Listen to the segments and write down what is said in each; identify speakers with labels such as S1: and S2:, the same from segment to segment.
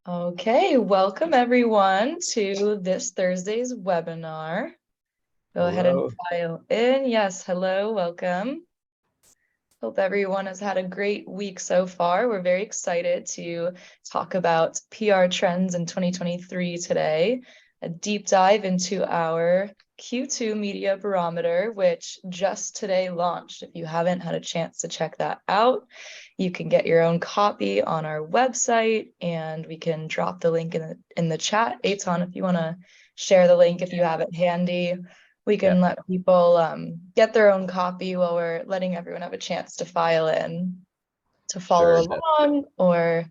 S1: Okay, welcome everyone to this Thursday's webinar. Go ahead and
S2: Hello.
S1: file in. Yes, hello, welcome. Hope everyone has had a great week so far. We're very excited to talk about PR trends in 2023 today, a deep dive into our Q2 Media Barometer, which just today launched. If you haven't had a chance to check that out, you can get your own copy on our website, and we can drop the link in the chat. Eitan, if you want to share the link if you have it handy, we can let people get their own copy while we're letting everyone have a chance to file in, to follow along or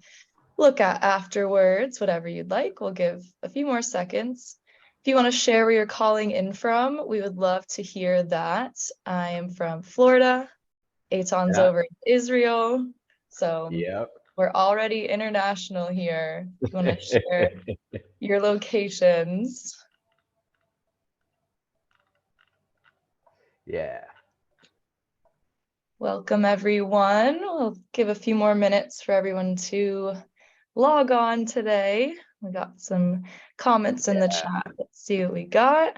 S1: look at afterwards, whatever you'd like. We'll give a few more seconds. If you want to share where you're calling in from, we would love to hear that. I am from Florida. Eitan's over in Israel. So we're already international here. If you want to share your locations.
S2: Yeah.
S1: Welcome, everyone. We'll give a few more minutes for everyone to log on today. We got some comments in the chat. Let's see what we got.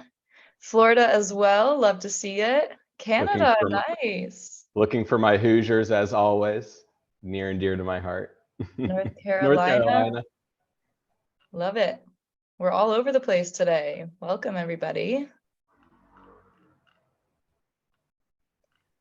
S1: Florida as well. Love to see it. Canada, nice.
S2: Looking for my Hoosiers as always. Near and dear to my heart.
S1: North Carolina.
S2: North Carolina.
S1: Love it. We're all over the place today. Welcome, everybody.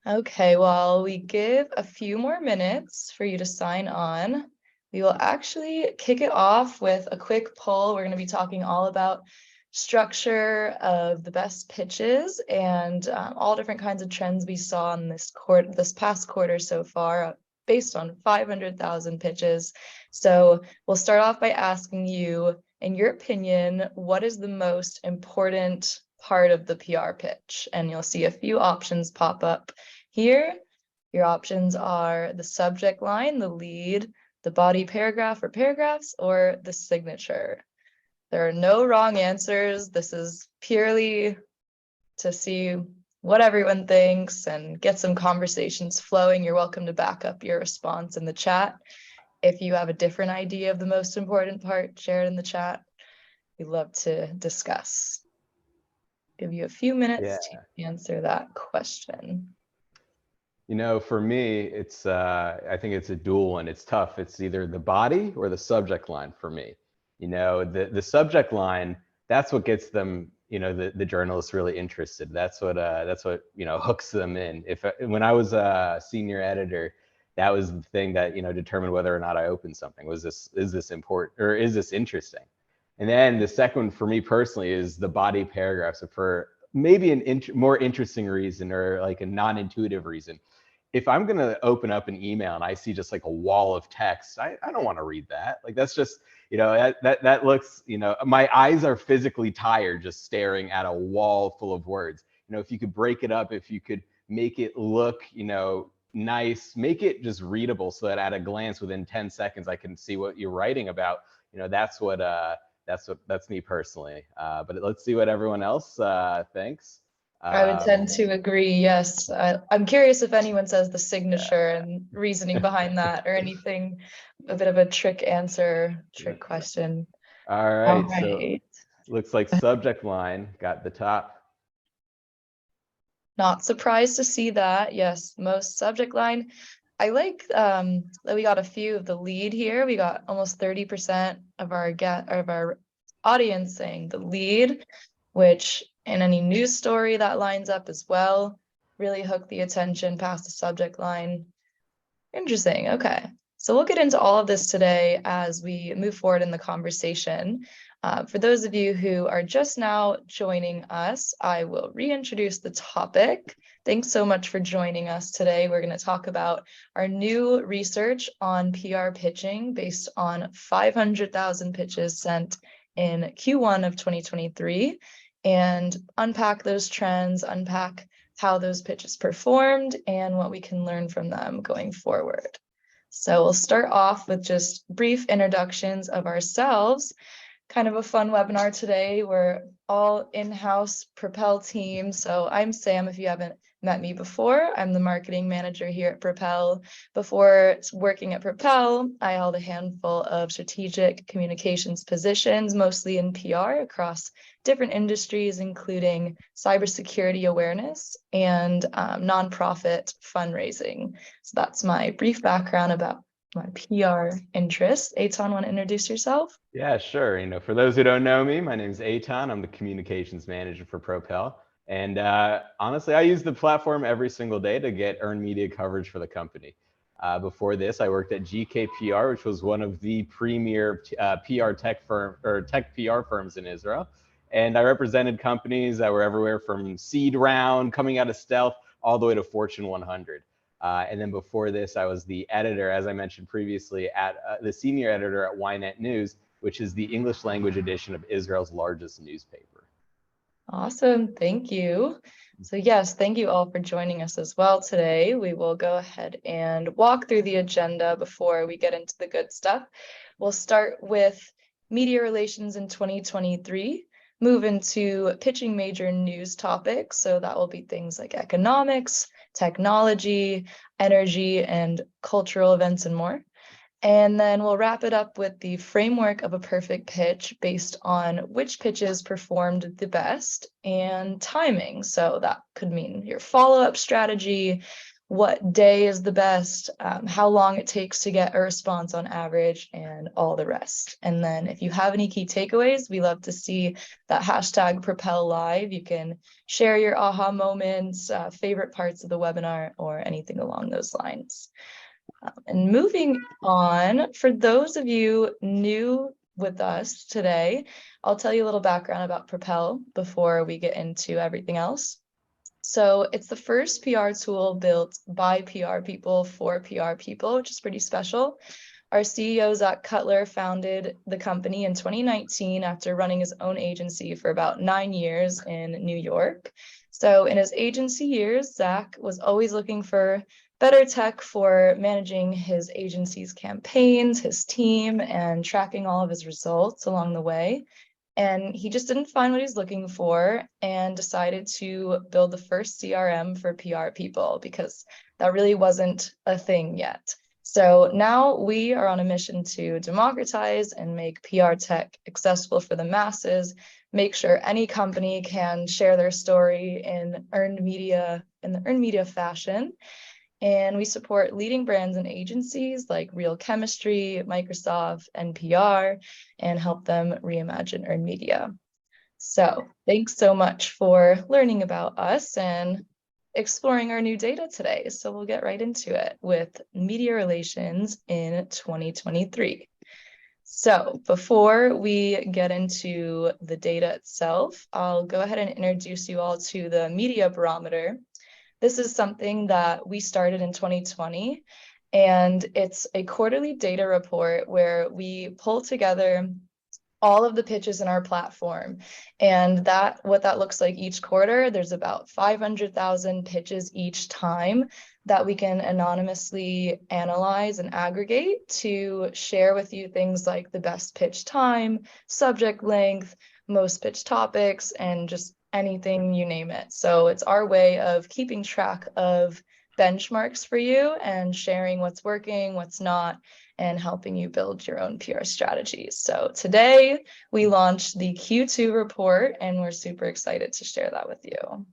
S1: Okay, while we give a few more minutes for you to sign on, we will actually kick it off with a quick poll. We're going to be talking all about structure of the best pitches and all different kinds of trends we saw in this past quarter so far, based on 500,000 pitches. So we'll start off by asking you, in your opinion, what is the most important part of the PR pitch? And you'll see a few options pop up here. Your options are the subject line, the lead, the body paragraph or paragraphs, or the signature. There are no wrong answers. This is purely to see what everyone thinks and get some conversations flowing. You're welcome to back up your response in the chat. If you have a different idea of the most important part, share it in the chat. We'd love to discuss. Give you a few minutes to answer that question.
S2: You know, for me, it's I think it's a dual one. It's tough. It's either the body or the subject line for me. You know, the subject line, that's what gets them, you know, the journalists really interested. That's what you know, hooks them in. When I was a senior editor, that was the thing that, you know, determined whether or not I opened something. Is this important or is this interesting? And then the second one for me personally is the body paragraph. So for maybe an more interesting reason or like a non-intuitive reason, if I'm going to open up an email and I see just like a wall of text, I don't want to read that. Like, that's just, you know, that looks, you know, my eyes are physically tired just staring at a wall full of words. You know, if you could break it up, if you could make it look, you know, nice, make it just readable so that at a glance within 10 seconds, I can see what you're writing about. You know, that's me personally. But let's see what everyone else thinks.
S1: I would tend to agree. Yes. I'm curious if anyone says the signature and reasoning behind that or anything, a bit of a trick question.
S2: All right. So looks like subject line got the top.
S1: Not surprised to see that. Yes, most subject line. I like that we got a few of the lead here. We got almost 30% of our audience saying the lead, which in any news story that lines up as well. Really hook the attention past the subject line. Interesting. Okay. So we'll get into all of this today as we move forward in the conversation. For those of you who are just now joining us, I will reintroduce the topic. Thanks so much for joining us today. We're going to talk about our new research on PR pitching based on 500,000 pitches sent in Q1 of 2023 and unpack those trends, unpack how those pitches performed and what we can learn from them going forward. So we'll start off with just brief introductions of ourselves. Kind of a fun webinar today. We're all in-house Propel team. So I'm Sam, if you haven't met me before, I'm the marketing manager here at Propel. Before working at Propel, I held a handful of strategic communications positions, mostly in PR across different industries, including cybersecurity awareness and nonprofit fundraising. So that's my brief background about my PR interests. Eitan, want to introduce yourself?
S2: Yeah, sure. For those who don't know me, my name is Eitan. I'm the communications manager for Propel. And honestly, I use the platform every single day to get earned media coverage for the company. Before this, I worked at GKPR, which was one of the premier PR tech firm or tech PR firms in Israel. And I represented companies that were everywhere from seed round, coming out of stealth, all the way to Fortune 100. And then before this, I was the editor, as I mentioned previously, at the senior editor at Ynet News, which is the English language edition of Israel's largest newspaper.
S1: Awesome, thank you. So yes, thank you all for joining us as well today. We will go ahead and walk through the agenda before we get into the good stuff. We'll start with media relations in 2023, move into pitching major news topics. So that will be things like economics, technology, energy, and cultural events and more. And then we'll wrap it up with the framework of a perfect pitch based on which pitches performed the best and timing. So that could mean your follow-up strategy, what day is the best, how long it takes to get a response on average, and all the rest. And then if you have any key takeaways, we love to see that hashtag Propel Live. You can share your aha moments, favorite parts of the webinar, or anything along those lines. And moving on, for those of you new with us today, I'll tell you a little background about Propel before we get into everything else. So it's the first PR tool built by PR people for PR people, which is pretty special. Our CEO, Zach Cutler, founded the company in 2019 after running his own agency for about 9 years in New York. So in his agency years, Zach was always looking for better tech for managing his agency's campaigns, his team, and tracking all of his results along the way. And he just didn't find what he's looking for and decided to build the first CRM for PR people because that really wasn't a thing yet. So now we are on a mission to democratize and make PR tech accessible for the masses, make sure any company can share their story in earned media, in the earned media fashion. And we support leading brands and agencies like Real Chemistry, Microsoft, NPR, and help them reimagine earned media. So thanks so much for learning about us and exploring our new data today. So we'll get right into it with media relations in 2023. So before we get into the data itself, I'll go ahead and introduce you all to the Media Barometer. This is something that we started in 2020, and it's a quarterly data report where we pull together all of the pitches in our platform. And what that looks like each quarter, there's about 500,000 pitches each time that we can anonymously analyze and aggregate to share with you things like the best pitch time, subject length, most pitch topics, and just anything you name it. So it's our way of keeping track of benchmarks for you and sharing what's working, what's not, and helping you build your own PR strategies. So today we launched the Q2 report and we're super excited to share that with you.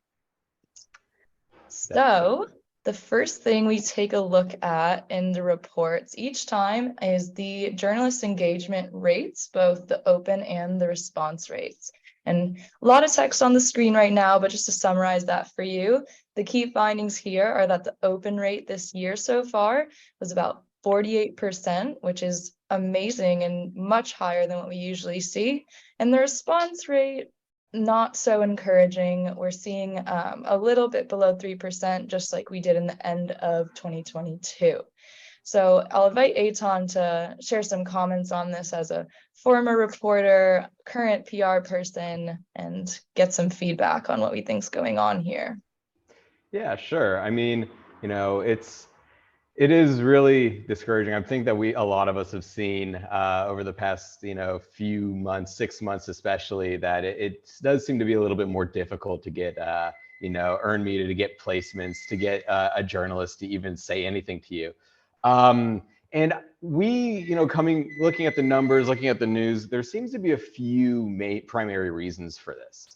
S1: So the first thing we take a look at in the reports each time is the journalist engagement rates, both the open and the response rates. And a lot of text on the screen right now, but just to summarize that for you, the key findings here are that the open rate this year so far was about 48%, which is amazing and much higher than what we usually see. And the response rate, not so encouraging. We're seeing a little bit below 3%, just like we did in the end of 2022. So I'll invite Eitan to share some comments on this as a former reporter, current PR person, and get some feedback on what we think's going on here.
S2: Yeah, sure. I mean, it is really discouraging. I think that a lot of us have seen over the past, few months, 6 months especially, that it does seem to be a little bit more difficult to get earn media, to get placements, to get a journalist to even say anything to you. And we, looking at the numbers, looking at the news, there seems to be a few primary reasons for this.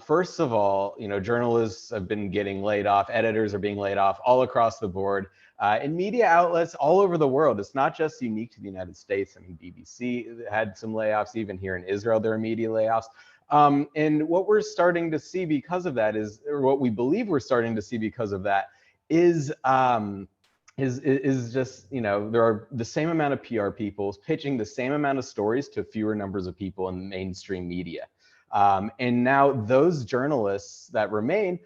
S2: First of all, journalists have been getting laid off, editors are being laid off all across the board, and media outlets all over the world. It's not just unique to the United States. I mean, BBC had some layoffs, even here in Israel, there are media layoffs. And what we're starting to see because of that or what we believe we're starting to see because of that is just, there are the same amount of PR people pitching the same amount of stories to fewer numbers of people in mainstream media. And now those journalists that remain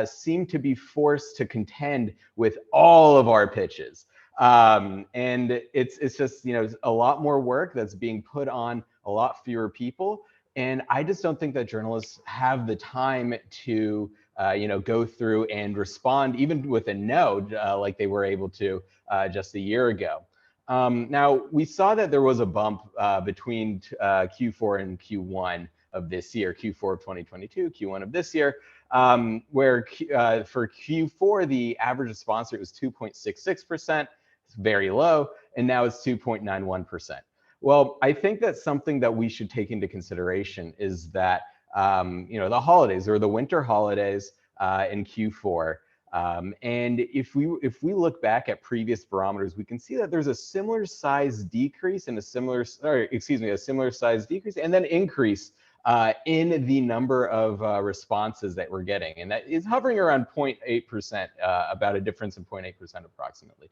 S2: seem to be forced to contend with all of our pitches. And it's just, a lot more work that's being put on a lot fewer people. And I just don't think that journalists have the time to go through and respond even with a no, like they were able to just a year ago. Now, we saw that there was a bump between Q4 and Q1 of this year, Q4 of 2022, Q1 of this year, where for Q4, the average response rate was 2.66%, it's very low, and now it's 2.91%. Well, I think that something that we should take into consideration is that, the holidays or the winter holidays in Q4. And if we look back at previous barometers, we can see that there's a similar size decrease and a similar size decrease and then increase in the number of responses that we're getting. And that is hovering around 0.8%, about a difference in 0.8% approximately.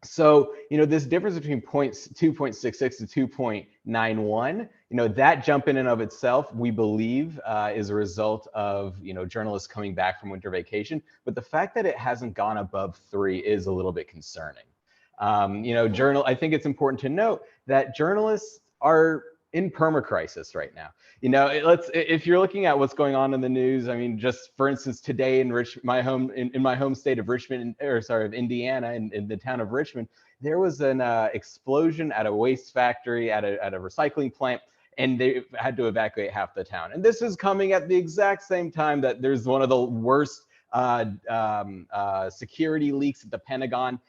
S2: So, this difference between 2.66 to 2.91, that jump in and of itself, we believe is a result of, journalists coming back from winter vacation. But the fact that it hasn't gone above 3 is a little bit concerning. I think it's important to note that journalists are in permacrisis right now. If you're looking at what's going on in the news, I mean, just for instance, today in my home state of of Indiana, in the town of Richmond, there was an explosion at a waste factory, at a recycling plant, and they had to evacuate half the town. And this is coming at the exact same time that there's one of the worst security leaks at the Pentagon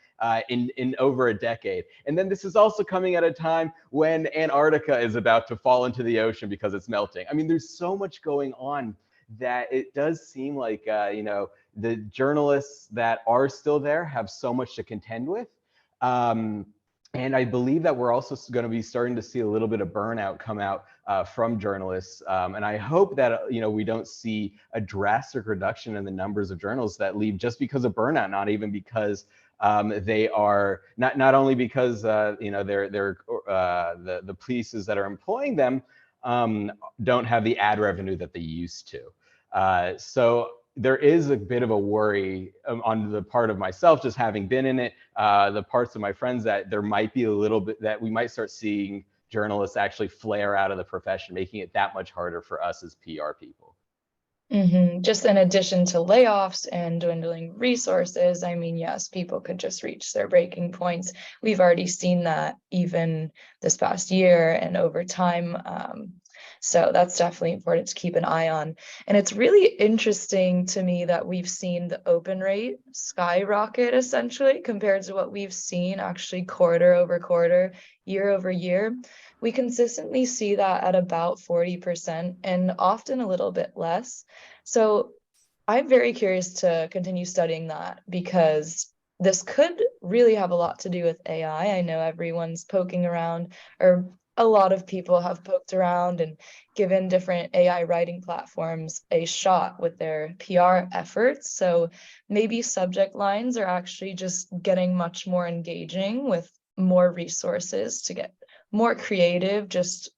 S2: in over a decade. And then this is also coming at a time when Antarctica is about to fall into the ocean because it's melting. I mean, there's so much going on that it does seem like, the journalists that are still there have so much to contend with. And I believe that we're also going to be starting to see a little bit of burnout come out from journalists. And I hope that, we don't see a drastic reduction in the numbers of journalists that leave just because of burnout, not even because they are not only because they're the places that are employing them don't have the ad revenue that they used to. So there is a bit of a worry on the part of myself, just having been in it, the parts of my friends, that there might be a little bit that we might start seeing journalists actually flare out of the profession, making it that much harder for us as PR people.
S1: Just in addition to layoffs and dwindling resources, I mean, yes, people could just reach their breaking points. We've already seen that even this past year and over time. So that's definitely important to keep an eye on. And it's really interesting to me that we've seen the open rate skyrocket essentially compared to what we've seen actually quarter over quarter, year over year. We consistently see that at about 40% and often a little bit less. So I'm very curious to continue studying that because this could really have a lot to do with AI. I know everyone's poking around, or a lot of people have poked around and given different AI writing platforms a shot with their PR efforts. So maybe subject lines are actually just getting much more engaging with more resources to get more creative, just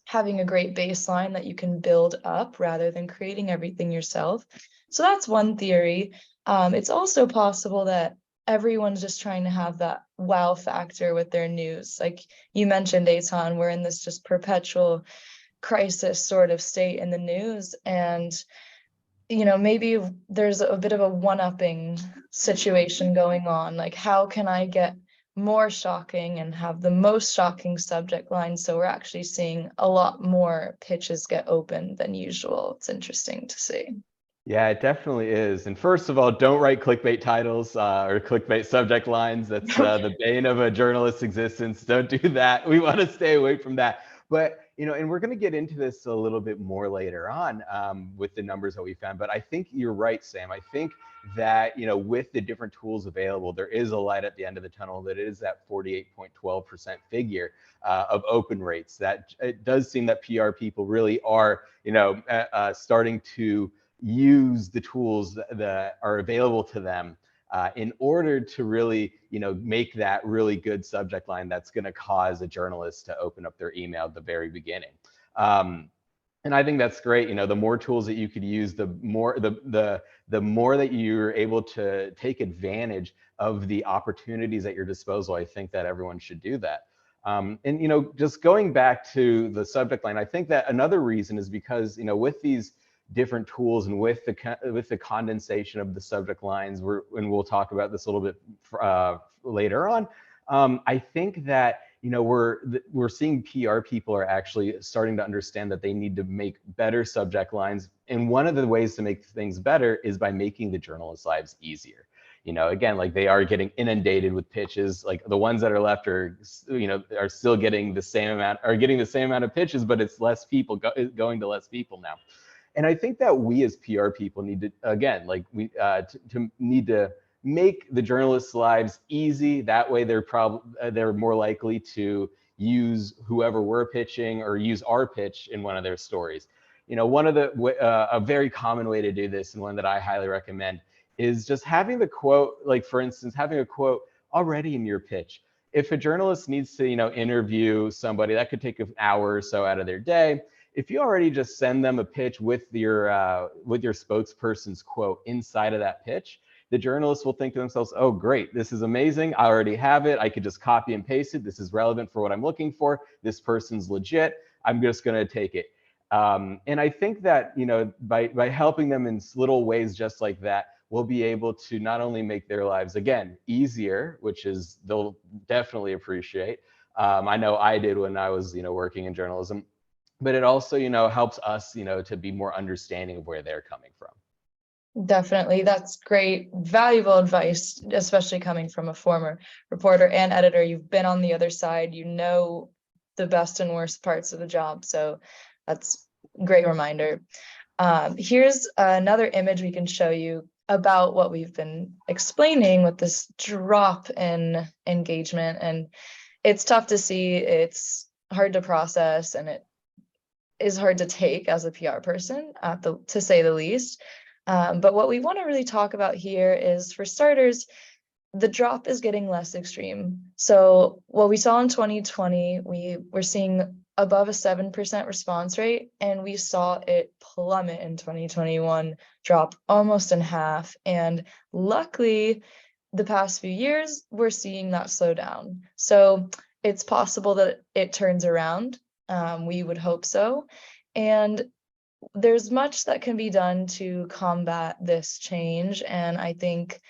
S1: having a great baseline that you can build up rather than creating everything yourself. So that's one theory. It's also possible that everyone's just trying to have that wow factor with their news. Like you mentioned, Eitan, we're in this just perpetual crisis sort of state in the news. And, maybe there's a bit of a one-upping situation going on. Like, how can I get more shocking and have the most shocking subject line? So we're actually seeing a lot more pitches get open than usual. It's interesting to see.
S2: Yeah, it definitely is. And first of all, don't write clickbait titles or clickbait subject lines. That's the bane of a journalist's existence. Don't do that. We want to stay away from that. But, and we're going to get into this a little bit more later on with the numbers that we found. But I think you're right, Sam. I think that, with the different tools available, there is a light at the end of the tunnel. That is that 48.12% figure of open rates. That it does seem that PR people really are, starting to use the tools that are available to them in order to really, make that really good subject line that's going to cause a journalist to open up their email at the very beginning. And I think that's great. The more tools that you could use, the more the more that you're able to take advantage of the opportunities at your disposal. I think that everyone should do that. And just going back to the subject line, I think that another reason is because with these different tools and with the condensation of the subject lines, and we'll talk about this a little bit later on. I think that we're seeing PR people are actually starting to understand that they need to make better subject lines, and one of the ways to make things better is by making the journalists' lives easier. Again, like they are getting inundated with pitches. Like the ones that are left are still getting the same amount of pitches, but it's less people going to less people now. And I think that we as PR people need to, again, like we need to make the journalists' lives easy. That way they're more likely to use whoever we're pitching or use our pitch in one of their stories. One of a very common way to do this, and one that I highly recommend, is just having the quote, like for instance, having a quote already in your pitch. If a journalist needs to, interview somebody, that could take an hour or so out of their day. If you already just send them a pitch with your spokesperson's quote inside of that pitch, the journalists will think to themselves, oh, great, this is amazing. I already have it. I could just copy and paste it. This is relevant for what I'm looking for. This person's legit. I'm just going to take it. And I think that, by helping them in little ways just like that, we'll be able to not only make their lives, again, easier, which is they'll definitely appreciate. I know I did when I was, working in journalism. But it also, helps us, to be more understanding of where they're coming from.
S1: Definitely. That's great, valuable advice, especially coming from a former reporter and editor. You've been on the other side, you know the best and worst parts of the job. So that's a great reminder. Here's another image we can show you about what we've been explaining with this drop in engagement. And it's tough to see, it's hard to process, and it is hard to take as a PR person, to say the least. But what we want to really talk about here is, for starters, the drop is getting less extreme. So what we saw in 2020, we were seeing above a 7% response rate, and we saw it plummet in 2021, drop almost in half. And luckily, the past few years, we're seeing that slow down. So it's possible that it turns around. We would hope so. And there's much that can be done to combat this change, and I think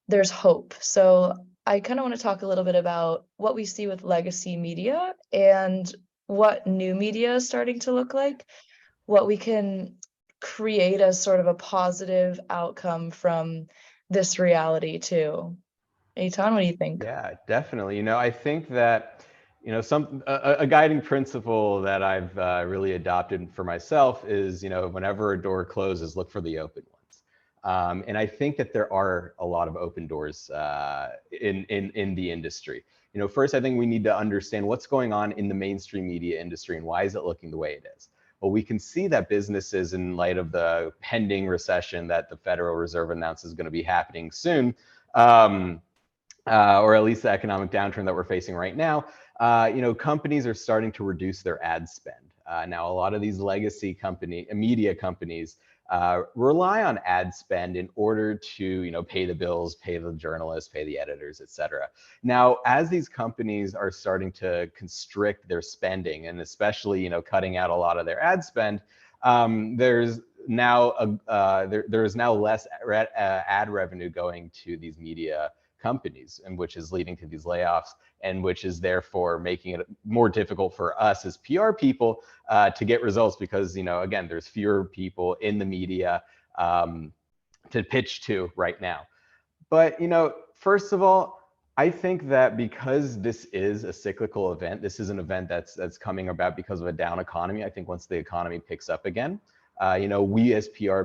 S1: there's hope. So I kind of want to talk a little bit about what we see with legacy media and what new media is starting to look like, what we can create as sort of a positive outcome from this reality too. Eitan, what do you think?
S2: Yeah, definitely. I think that, a guiding principle that I've really adopted for myself is, whenever a door closes, look for the open ones. And I think that there are a lot of open doors in the industry. First, I think we need to understand what's going on in the mainstream media industry and why is it looking the way it is. Well, we can see that businesses, in light of the pending recession that the Federal Reserve announced is going to be happening soon, or at least the economic downturn that we're facing right now, companies are starting to reduce their ad spend. Now, a lot of these legacy media companies rely on ad spend in order to, pay the bills, pay the journalists, pay the editors, et cetera. Now, as these companies are starting to constrict their spending, and especially, cutting out a lot of their ad spend, there's now there's now less ad revenue going to these media companies, and which is leading to these layoffs, and which is therefore making it more difficult for us as PR people to get results, because again, there's fewer people in the media, to pitch to right now. But, first of all, I think that because this is a cyclical event, this is an event that's coming about because of a down economy. I think once the economy picks up again, we as PR,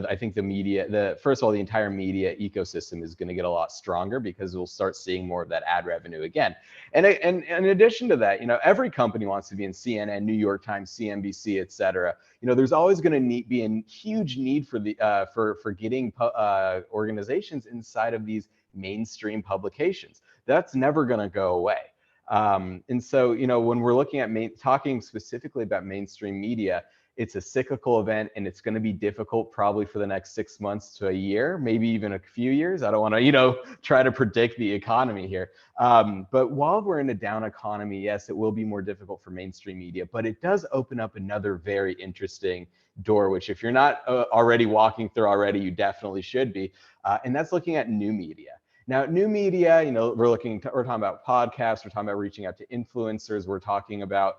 S2: I think the media, first of all, the entire media ecosystem is going to get a lot stronger because we'll start seeing more of that ad revenue again. And in addition to that, every company wants to be in CNN, New York Times, CNBC, et cetera. There's always going to be a huge need for for getting organizations inside of these mainstream publications. That's never going to go away. And so, when we're looking at talking specifically about mainstream media, it's a cyclical event, and it's going to be difficult probably for the next 6 months to a year, maybe even a few years. I don't want to, try to predict the economy here. But while we're in a down economy, yes, it will be more difficult for mainstream media, but it does open up another very interesting door, which if you're not already walking through already, you definitely should be. And that's looking at new media. Now, new media, we're talking about podcasts, we're talking about reaching out to influencers, we're talking about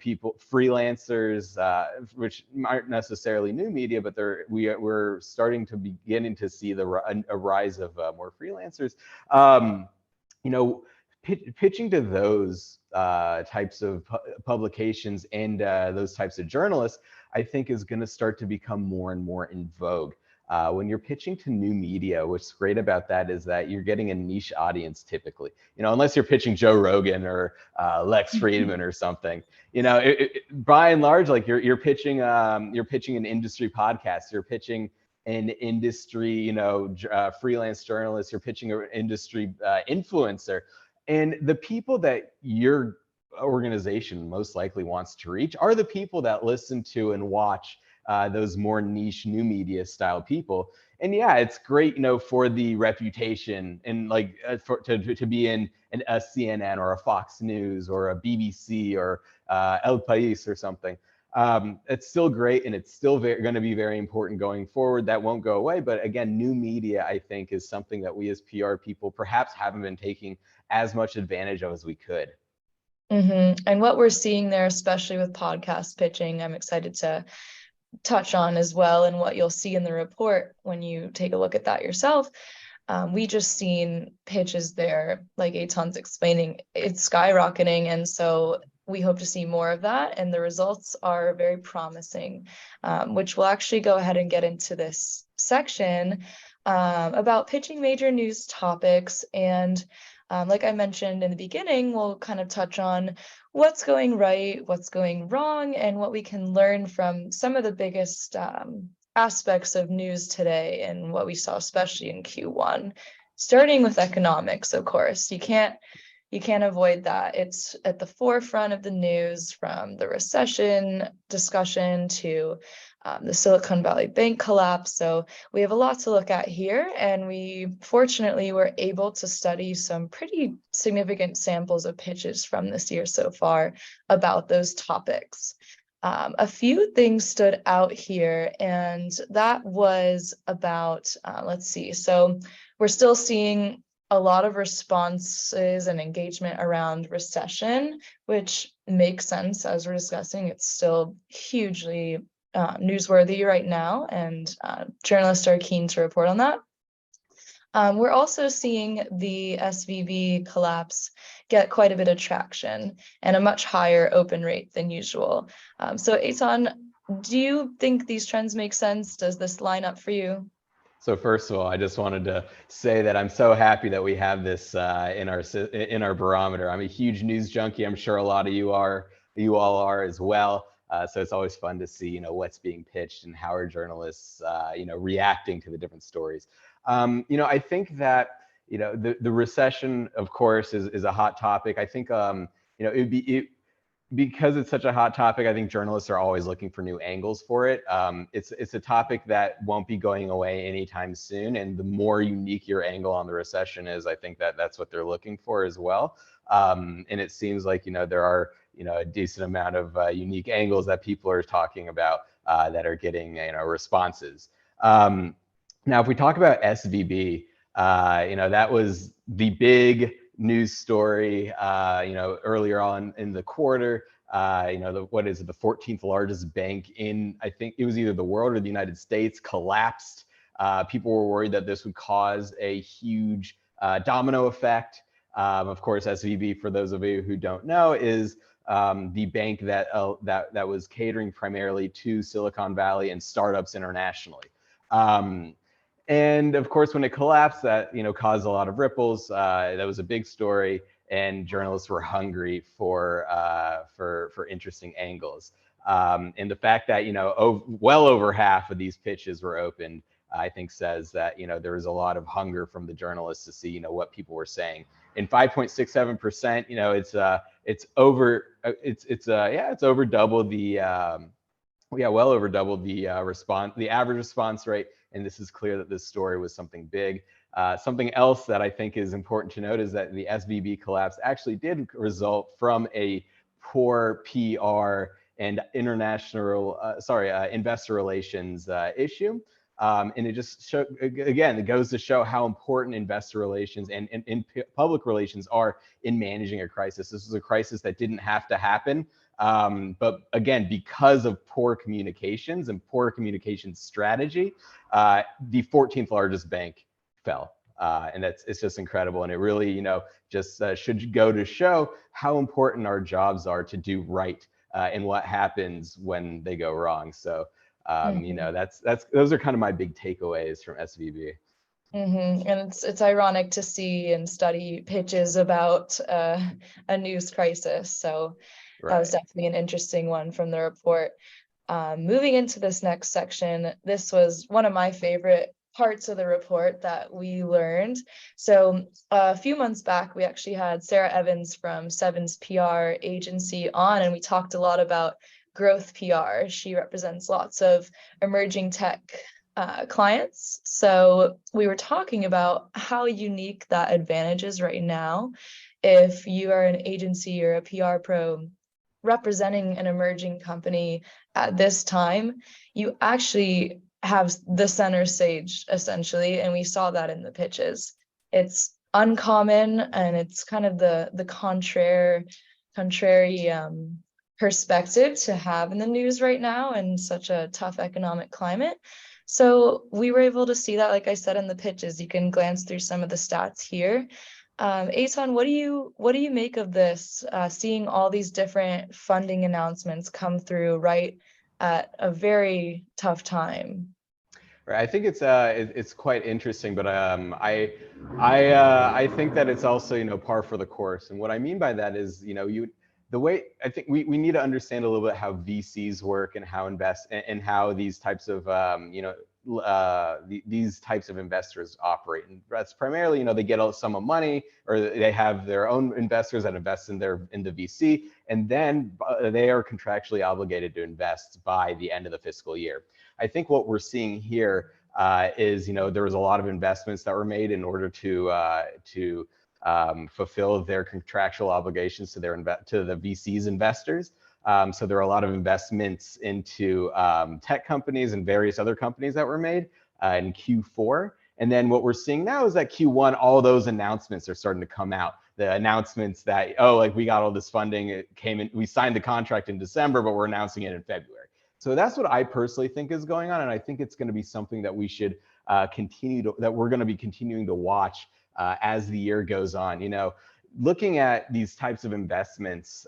S2: people, freelancers, which aren't necessarily new media, but we're starting to beginning to see a rise of more freelancers. Pitching to those types of publications and those types of journalists, I think is going to start to become more and more in vogue. When you're pitching to new media, what's great about that is that you're getting a niche audience typically, unless you're pitching Joe Rogan or Lex Friedman or something, by and large, like you're pitching an industry podcast, you're pitching an industry, freelance journalist, you're pitching an industry influencer. And the people that your organization most likely wants to reach are the people that listen to and watch those more niche new media style people. And yeah, it's great, for the reputation and like to be in a CNN or a Fox News or a BBC or El País or something. It's still great, and it's still going to be very important going forward. That won't go away. But again, new media, I think, is something that we as PR people perhaps haven't been taking as much advantage of as we could.
S1: And what we're seeing there, especially with podcast pitching, I'm excited to touch on as well, and what you'll see in the report when you take a look at that yourself. We just seen pitches there, like Eitan's explaining, it's skyrocketing. And so we hope to see more of that. And the results are very promising, which we'll actually go ahead and get into this section about pitching major news topics. And like I mentioned in the beginning, we'll kind of touch on what's going right, what's going wrong, and what we can learn from some of the biggest aspects of news today and what we saw, especially in Q1. Starting with economics, of course, you can't avoid that. It's at the forefront of the news, from the recession discussion to the Silicon Valley Bank collapse. So we have a lot to look at here, and we fortunately were able to study some pretty significant samples of pitches from this year so far about those topics. A few things stood out here, and that was about, let's see, so we're still seeing a lot of responses and engagement around recession, which makes sense as we're discussing. It's still hugely newsworthy right now, and journalists are keen to report on that. We're also seeing the SVB collapse get quite a bit of traction and a much higher open rate than usual. So Eitan, do you think these trends make sense? Does this line up for you?
S2: So first of all, I just wanted to say that I'm so happy that we have this in our barometer. I'm a huge news junkie. I'm sure a lot of you all are as well. So it's always fun to see, what's being pitched and how are journalists, reacting to the different stories. I think that, the recession, of course, is a hot topic. I think, because it's such a hot topic, I think journalists are always looking for new angles for it. It's a topic that won't be going away anytime soon. And the more unique your angle on the recession is, I think that's what they're looking for as well. And it seems like, there are, a decent amount of unique angles that people are talking about that are getting, responses. Now, if we talk about SVB, that was the big news story, earlier on in the quarter. what is it, the 14th largest bank in, I think it was either the world or the United States, collapsed. People were worried that this would cause a huge domino effect. Of course, SVB, for those of you who don't know, is the bank that was catering primarily to Silicon Valley and startups internationally. And of course, when it collapsed, that caused a lot of ripples. That was a big story, and journalists were hungry for interesting angles. And the fact that well over half of these pitches were opened, I think says that there was a lot of hunger from the journalists to see what people were saying. And 5.67%, it's over double the well over double the the average response rate. And this is clear that this story was something big. Something else that I think is important to note is that the SVB collapse actually did result from a poor PR and investor relations issue. And it just again, it goes to show how important investor relations and public relations are in managing a crisis. This was a crisis that didn't have to happen. But again, because of poor communications and poor communication strategy, the 14th largest bank fell. And it's just incredible. And it really, just should go to show how important our jobs are to do right and what happens when they go wrong. So, those are kind of my big takeaways from SVB.
S1: And it's ironic to see and study pitches about a news crisis. So that was definitely an interesting one from the report. Moving into this next section, this was one of my favorite parts of the report that we learned. So a few months back, we actually had Sarah Evans from Seven's PR agency on, and we talked a lot about growth PR. She represents lots of emerging tech clients. So we were talking about how unique that advantage is right now. If you are an agency or a PR pro representing an emerging company at this time, you actually have the center stage essentially, and we saw that in the pitches. It's uncommon, and it's kind of the contrary perspective to have in the news right now in such a tough economic climate. So we were able to see that, like I said, in the pitches. You can glance through some of the stats here. Eitan, what do you make of this? Seeing all these different funding announcements come through right at a very tough time.
S2: Right. I think it's quite interesting, but I think that it's also par for the course. And what I mean by that is the way I think we need to understand a little bit how VCs work and how how these types of these types of investors operate. And that's primarily they get a sum of money, or they have their own investors that invest in the VC, and then they are contractually obligated to invest by the end of the fiscal year. I think what we're seeing here is there was a lot of investments that were made in order to fulfill their contractual obligations to the VC's investors. So there are a lot of investments into tech companies and various other companies that were made in Q4. And then what we're seeing now is that Q1, all those announcements are starting to come out. The announcements that, we got all this funding, it came in, we signed the contract in December, but we're announcing it in February. So that's what I personally think is going on. And I think it's going to be something that we should we're going to be continuing to watch as the year goes on. Looking at these types of investments,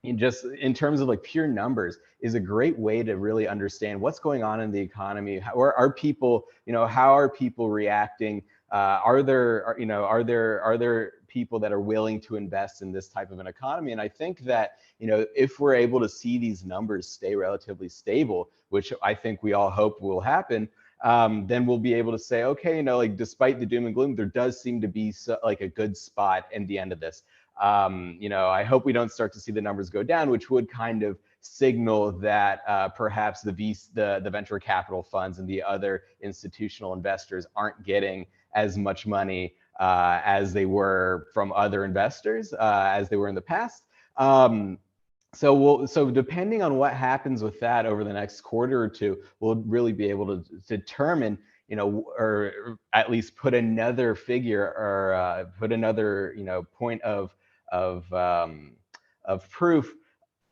S2: in terms of pure numbers, is a great way to really understand what's going on in the economy. How are people reacting? Are there people that are willing to invest in this type of an economy? And I think that if we're able to see these numbers stay relatively stable, which I think we all hope will happen, then we'll be able to say, okay, despite the doom and gloom, there does seem to be a good spot in the end of this. I hope we don't start to see the numbers go down, which would kind of signal that perhaps the venture capital funds and the other institutional investors aren't getting as much money as they were from other investors as they were in the past. So depending on what happens with that over the next quarter or two, we'll really be able to determine, or at least put another figure or put another, point of proof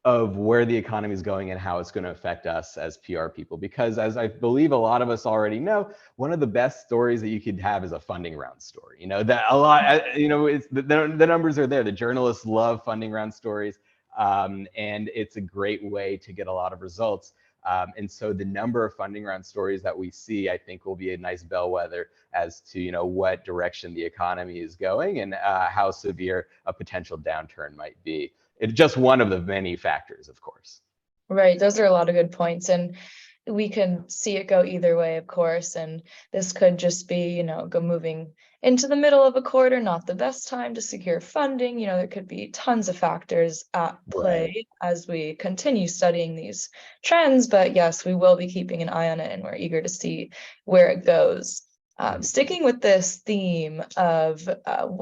S2: of where the economy is going and how it's going to affect us as PR people. Because as I believe a lot of us already know, one of the best stories that you could have is a funding round story. You know, that a lot, you know, it's the numbers are there. The journalists love funding round stories. And it's a great way to get a lot of results. And so the number of funding round stories that we see, I think, will be a nice bellwether as to, you know, what direction the economy is going and how severe a potential downturn might be. It's just one of the many factors, of course.
S1: Right. Those are a lot of good points. And we can see it go either way, of course. And this could just be, you know, go moving into the middle of a quarter, not the best time to secure funding. You know, there could be tons of factors at play
S2: Right.
S1: as we continue studying these trends. But yes, we will be keeping an eye on it and we're eager to see where it goes. Sticking with this theme of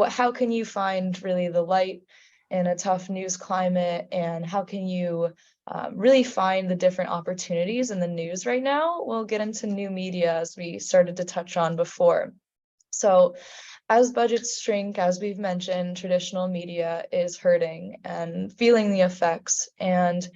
S1: how can you find really the light in a tough news climate, and how can you really find the different opportunities in the news right now? We'll get into new media as we started to touch on before. So as budgets shrink, as we've mentioned, traditional media is hurting and feeling the effects. And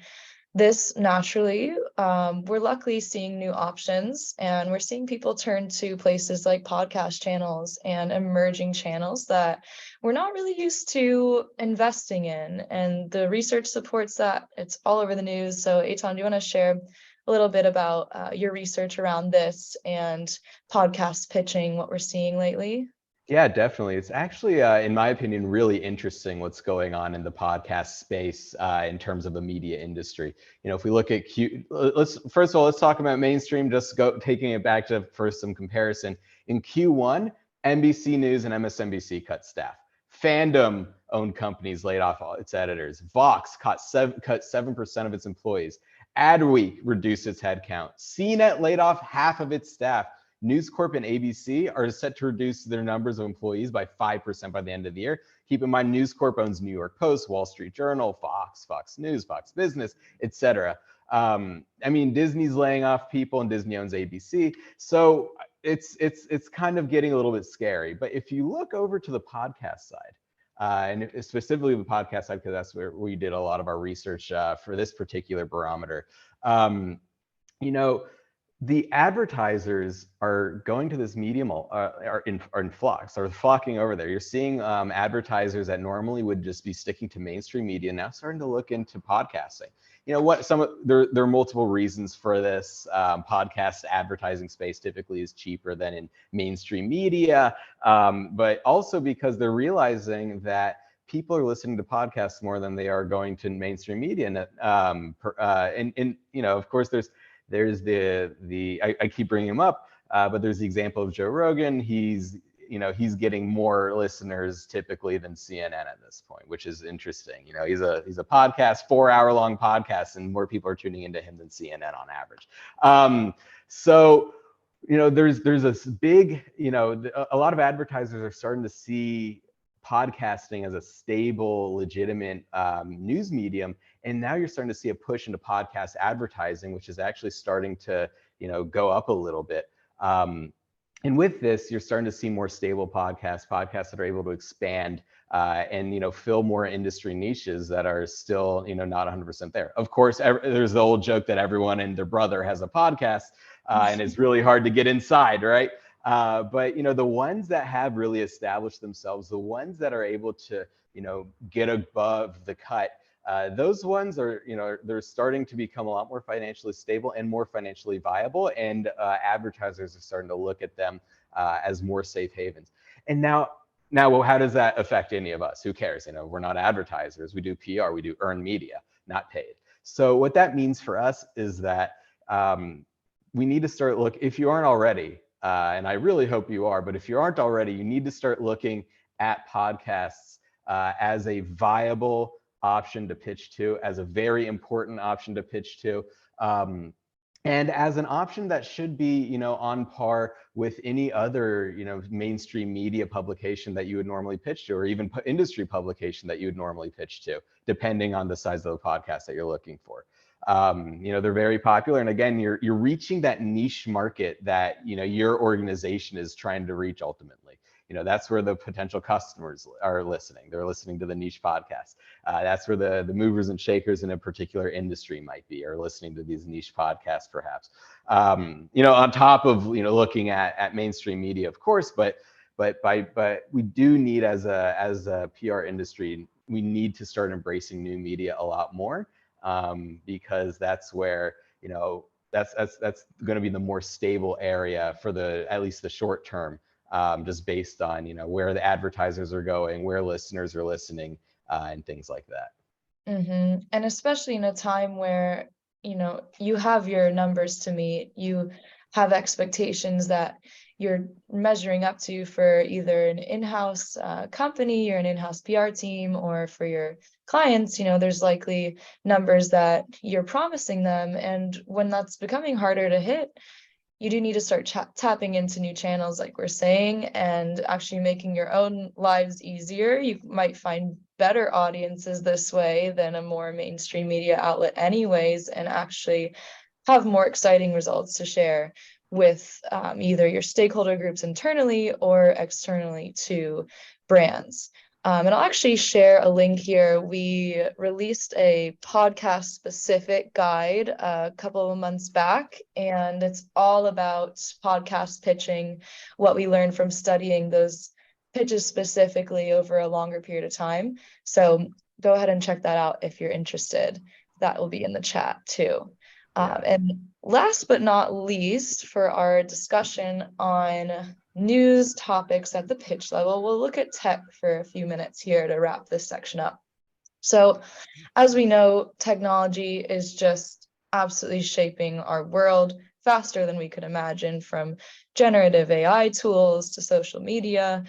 S1: this naturally, we're luckily seeing new options, and we're seeing people turn to places like podcast channels and emerging channels that we're not really used to investing in. And the research supports that. It's all over the news. So Eitan, do you want to share a little bit about your research around this and podcast pitching, what we're seeing lately?
S2: Yeah, definitely. It's actually, in my opinion, really interesting what's going on in the podcast space in terms of the media industry. You know, if we look at let's first of all, let's talk about mainstream. Just taking it back to for some comparison. In Q1, NBC News and MSNBC cut staff. Fandom-owned companies laid off all its editors. Vox cut 7% of its employees. Adweek reduced its headcount. CNET laid off half of its staff. News Corp and ABC are set to reduce their numbers of employees by 5% by the end of the year. Keep in mind, News Corp owns New York Post, Wall Street Journal, Fox, Fox News, Fox Business, etc. I mean, Disney's laying off people, and Disney owns ABC. So it's kind of getting a little bit scary. But if you look over to the podcast side, and specifically the podcast side, because that's where we did a lot of our research for this particular barometer, you know, the advertisers are going to this medium, are in flux, are flocking over there. You're seeing advertisers that normally would just be sticking to mainstream media now starting to look into podcasting. You know what? There are multiple reasons for this. Podcast advertising space typically is cheaper than in mainstream media, but also because they're realizing that people are listening to podcasts more than they are going to mainstream media. And you know, of course, there's I keep bringing him up, but there's the example of Joe Rogan. He's getting more listeners typically than CNN at this point, which is interesting. You know, he's a podcast, 4-hour-long podcast, and more people are tuning into him than CNN on average. So, you know, there's this big, you know, a lot of advertisers are starting to see podcasting as a stable, legitimate news medium. And now you're starting to see a push into podcast advertising, which is actually starting to, you know, go up a little bit. And with this, you're starting to see more stable podcasts that are able to expand and, you know, fill more industry niches that are still, you know, not 100% there. Of course, there's the old joke that everyone and their brother has a podcast, and it's really hard to get inside, right? But, you know, the ones that have really established themselves, the ones that are able to, you know, get above the cut, those ones are, you know, they're starting to become a lot more financially stable and more financially viable. And advertisers are starting to look at them as more safe havens. And now, well, how does that affect any of us? Who cares? You know, we're not advertisers. We do PR. We do earned media, not paid. So what that means for us is that we need to start if you aren't already, and I really hope you are, but if you aren't already, you need to start looking at podcasts as a viable option to pitch to, as a very important option to pitch to, and as an option that should be, you know, on par with any other, you know, mainstream media publication that you would normally pitch to, or even industry publication that you would normally pitch to, depending on the size of the podcast that you're looking for. You know, they're very popular. And again, you're reaching that niche market that, you know, your organization is trying to reach ultimately. that's where the potential customers are listening. They're listening to the niche podcast. That's where the movers and shakers in a particular industry might be, or listening to these niche podcasts, perhaps. On top of looking at mainstream media, of course, but we do need, as a PR industry, we need to start embracing new media a lot more, because that's where that's going to be the more stable area for at least the short term, just based on where the advertisers are going, where listeners are listening, and things like that.
S1: And especially in a time where you have your numbers to meet, you have expectations that you're measuring up to for either an in-house company or an in-house PR team, or for your clients, there's likely numbers that you're promising them. And when that's becoming harder to hit, you do need to start tapping into new channels, like we're saying, and actually making your own lives easier. You might find better audiences this way than a more mainstream media outlet anyways, and actually have more exciting results to share with either your stakeholder groups internally or externally to brands. And I'll actually share a link here. We released a podcast specific guide a couple of months back, and it's all about podcast pitching, what we learned from studying those pitches specifically over a longer period of time. So go ahead and check that out if you're interested. That will be in the chat too. And last but not least, for our discussion on news topics at the pitch level, we'll look at tech for a few minutes here to wrap this section up. So, as we know, technology is just absolutely shaping our world faster than we could imagine, from generative AI tools to social media.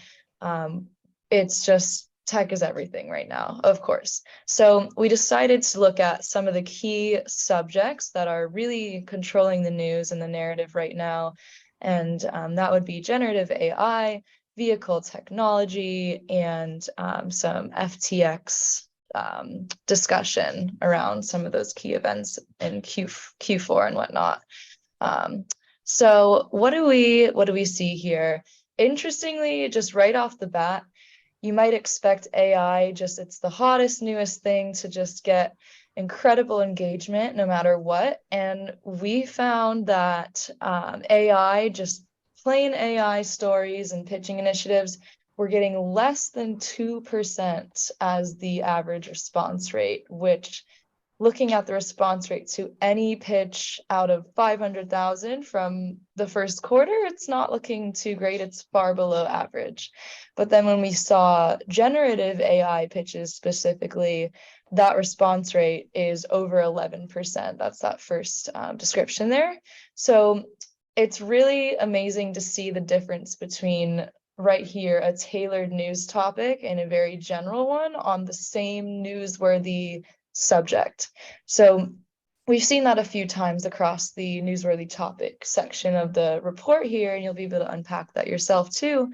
S1: It's just tech is everything right now, of course. So we decided to look at some of the key subjects that are really controlling the news and the narrative right now. And that would be generative AI, vehicle technology, and some FTX discussion around some of those key events in Q4 and whatnot. So what do we see here? Interestingly, just right off the bat, you might expect AI, it's the hottest, newest thing to just get incredible engagement no matter what. And we found that AI, just plain AI stories and pitching initiatives, were getting less than 2% as the average response rate, which, looking at the response rate to any pitch out of 500,000 from the first quarter, it's not looking too great. It's far below average. But then when we saw generative AI pitches specifically, that response rate is over 11%. That's that first description there. So it's really amazing to see the difference between right here, a tailored news topic and a very general one on the same newsworthy subject. So we've seen that a few times across the newsworthy topic section of the report here, and you'll be able to unpack that yourself too.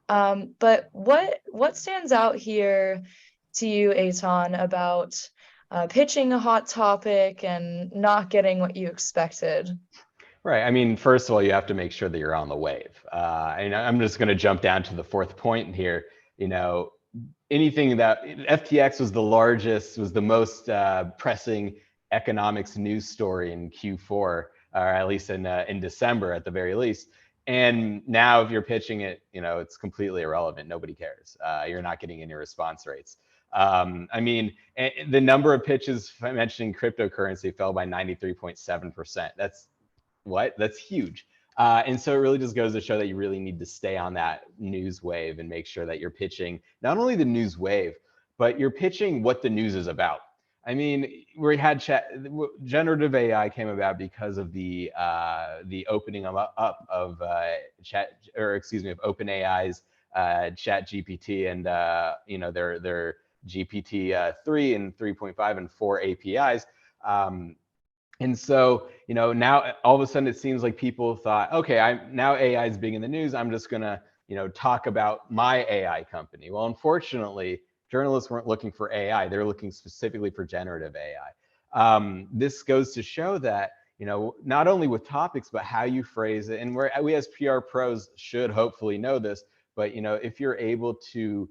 S1: But what stands out here to you, Eitan, about pitching a hot topic and not getting what you expected?
S2: Right. I mean, first of all, you have to make sure that you're on the wave. And I'm just going to jump down to the fourth point here. Anything that FTX was the most pressing economics news story in Q4, or at least in December at the very least. And now if you're pitching it, it's completely irrelevant. Nobody cares. You're not getting any response rates. I mean, the number of pitches mentioning cryptocurrency fell by 93.7%. That's huge. And so it really just goes to show that you really need to stay on that news wave and make sure that you're pitching not only the news wave, but you're pitching what the news is about. I mean, we had generative AI came about because of the opening up of OpenAI's Chat GPT and their GPT 3 and 3.5 and 4 APIs. And so, now all of a sudden it seems like people thought, okay, now AI is big in the news. I'm just gonna, talk about my AI company. Well, unfortunately, journalists weren't looking for AI. They're looking specifically for generative AI. This goes to show that, not only with topics, but how you phrase it. And we as PR pros should hopefully know this, but if you're able to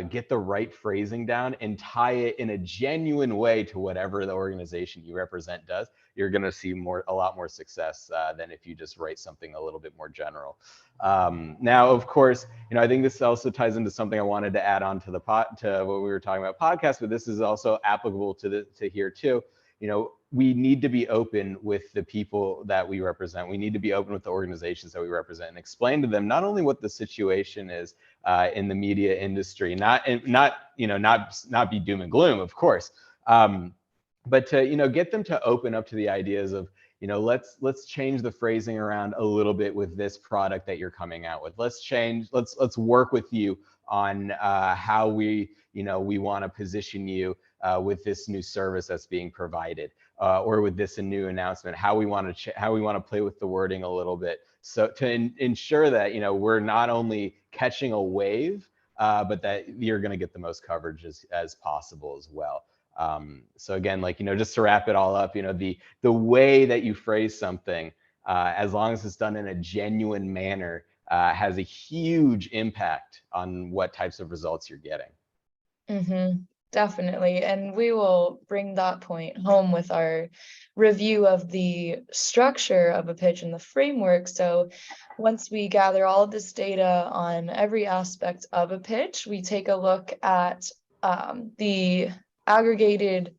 S2: get the right phrasing down and tie it in a genuine way to whatever the organization you represent does, you're going to see a lot more success than if you just write something a little bit more general. Now, of course, I think this also ties into something I wanted to add on to to what we were talking about podcast, but this is also applicable to here too. We need to be open with the people that we represent. We need to be open with the organizations that we represent and explain to them not only what the situation is in the media industry, not be doom and gloom, of course, but to get them to open up to the ideas of let's change the phrasing around a little bit with this product that you're coming out with. Let's work with you on how we want to position you with this new service that's being provided, or with this new announcement, how we want to play with the wording a little bit, so to ensure that we're not only catching a wave, but that you're going to get the most coverage as possible as well. So again, just to wrap it all up, the way that you phrase something, as long as it's done in a genuine manner, has a huge impact on what types of results you're getting.
S1: Definitely. And we will bring that point home with our review of the structure of a pitch and the framework. So once we gather all of this data on every aspect of a pitch, we take a look at the aggregated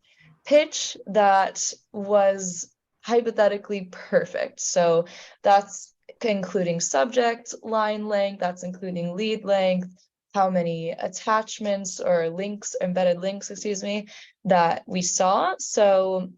S1: pitch that was hypothetically perfect. So that's including subject line length, that's including lead length, how many attachments or embedded links, that we saw. So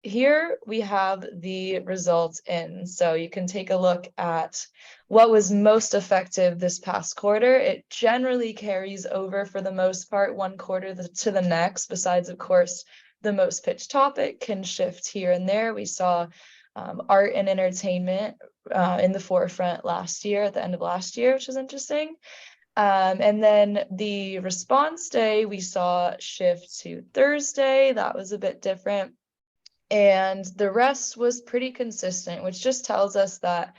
S1: here we have the results in. So you can take a look at what was most effective this past quarter. It generally carries over, for the most part, one quarter to the next, besides, of course, the most pitched topic can shift here and there. We saw art and entertainment in the forefront last year, at the end of last year, which is interesting. And then the response day, we saw shift to Thursday. That was a bit different. And the rest was pretty consistent, which just tells us that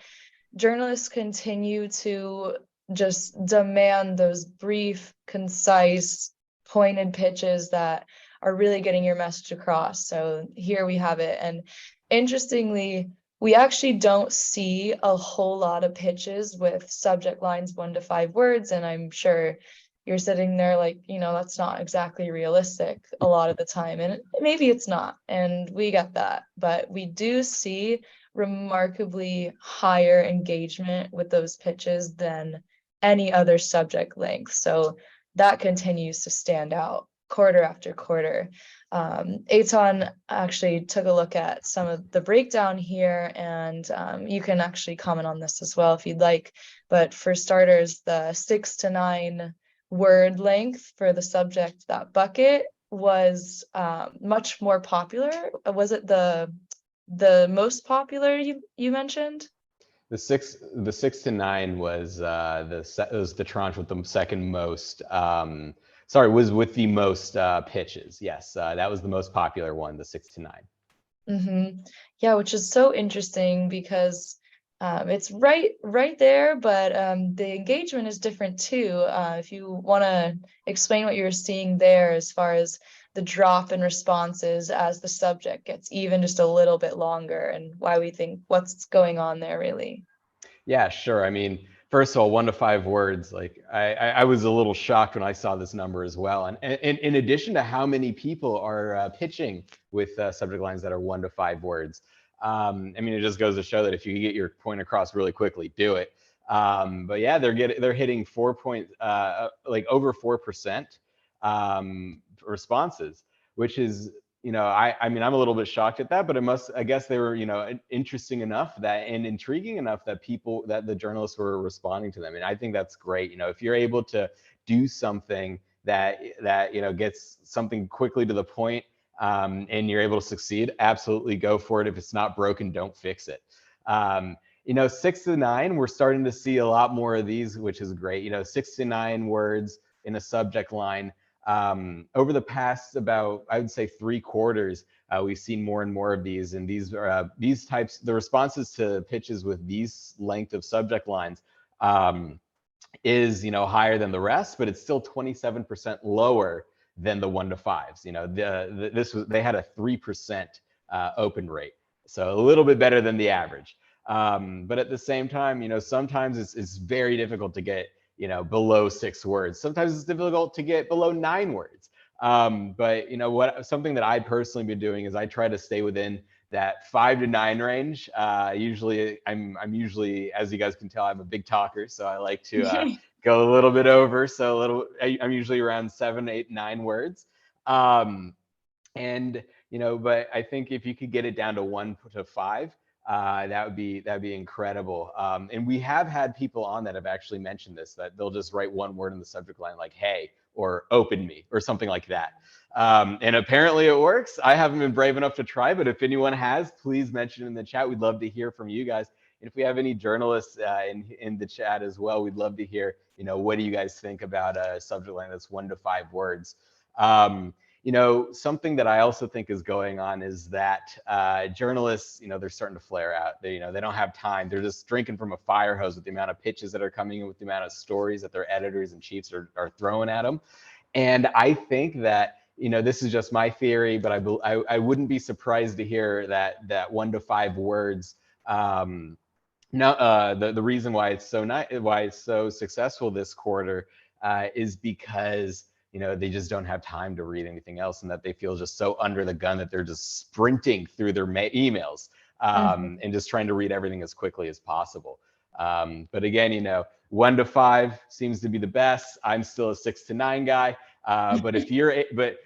S1: journalists continue to just demand those brief, concise, pointed pitches that are really getting your message across. So here we have it. And interestingly, we actually don't see a whole lot of pitches with subject lines 1 to 5 words. And I'm sure you're sitting there like, that's not exactly realistic a lot of the time. And maybe it's not. And we get that. But we do see remarkably higher engagement with those pitches than any other subject length. So that continues to stand out quarter after quarter. Eitan actually took a look at some of the breakdown here, and you can actually comment on this as well if you'd like. But for starters, the 6 to 9 word length for the subject, that bucket, was much more popular. Was it the most popular you mentioned?
S2: The six to nine was the tranche with the second most. Was with the most pitches. Yes, that was the most popular one, the 6 to 9.
S1: Yeah, which is so interesting because it's right there, but the engagement is different too. If you want to explain what you're seeing there as far as the drop in responses as the subject gets even just a little bit longer, and why we think what's going on there really.
S2: Yeah, sure. I mean, first of all, 1 to 5 words, I was a little shocked when I saw this number as well. And in addition to how many people are pitching with subject lines that are 1 to 5 words, I mean, it just goes to show that if you get your point across really quickly, do it. But yeah, they're hitting over 4% responses, which is, I mean, I'm a little bit shocked at that, but I guess they were, interesting enough and intriguing enough that the journalists were responding to them. And I think that's great. If you're able to do something that gets something quickly to the point, and you're able to succeed, absolutely go for it. If it's not broken, don't fix it. 6 to 9, we're starting to see a lot more of these, which is great. 6 to 9 words in a subject line. Over the past about, I would say, 3 quarters, we've seen more and more of these, and these types, the responses to pitches with these length of subject lines, is, higher than the rest, but it's still 27% lower than the 1 to 5s. They had a 3% open rate, so a little bit better than the average. But at the same time, sometimes it's very difficult to get, below 6 words. Sometimes it's difficult to get below 9 words. But something that I personally been doing is I try to stay within that 5 to 9 range. Usually I'm usually, as you guys can tell, I'm a big talker, so I like to go a little bit over. So I'm usually around 7, 8, 9 words. But I think if you could get it down to 1 to 5, that'd be incredible. And we have had people on that have actually mentioned this, that they'll just write one word in the subject line, like "hey" or "open me" or something like that. And apparently it works. I haven't been brave enough to try, but if anyone has, please mention it in the chat. We'd love to hear from you guys. And if we have any journalists in the chat as well, we'd love to hear, what do you guys think about a subject line that's 1 to 5 words? Something that I also think is going on is that journalists, they're starting to flare out. They don't have time. They're just drinking from a fire hose with the amount of pitches that are coming in, with the amount of stories that their editors and chiefs are throwing at them. And I think that, this is just my theory, but I wouldn't be surprised to hear that 1 to 5 words. The reason why it's so successful this quarter is because they just don't have time to read anything else, and that they feel just so under the gun that they're just sprinting through their emails and just trying to read everything as quickly as possible. But again, 1 to 5 seems to be the best. I'm still a 6 to 9 guy. But